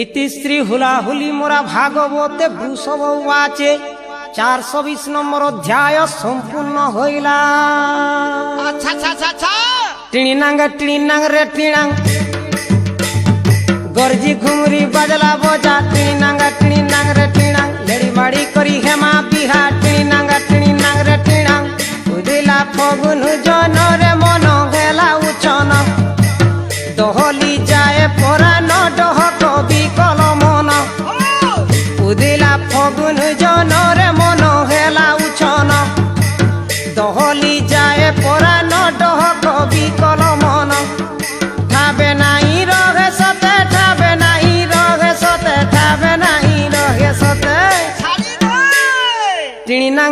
ইতিশ্রী হুলাহুলি মোরা ভাগবতে বৃষভ আছে 420 নম্বর অধ্যায় সম্পূর্ণ হইলা। আচ্ছা আচ্ছা আচ্ছা আচ্ছা টিণিনাং রে টিণাং গর্জি ঘুমরি বাজলা বজা টিণিনাং রে টিণাং লেড়ি মাড়ি করি হেমা বিহা টিণিনাং রে টিণাং উদিলা ফগুন জনরে মন গেলা উচন দহলি যায় পরাণ ডহ কবি কলমন উদিলা ফগুন জনরে মন হেলা উচন দহলি যায় পরাণ ডহ কবি কলমন ঠাবে নাই রহে সতে ঠাবে নাই রহে সতে ঠাবে নাই রহে সতে ছাড়ি দে টিণিনাং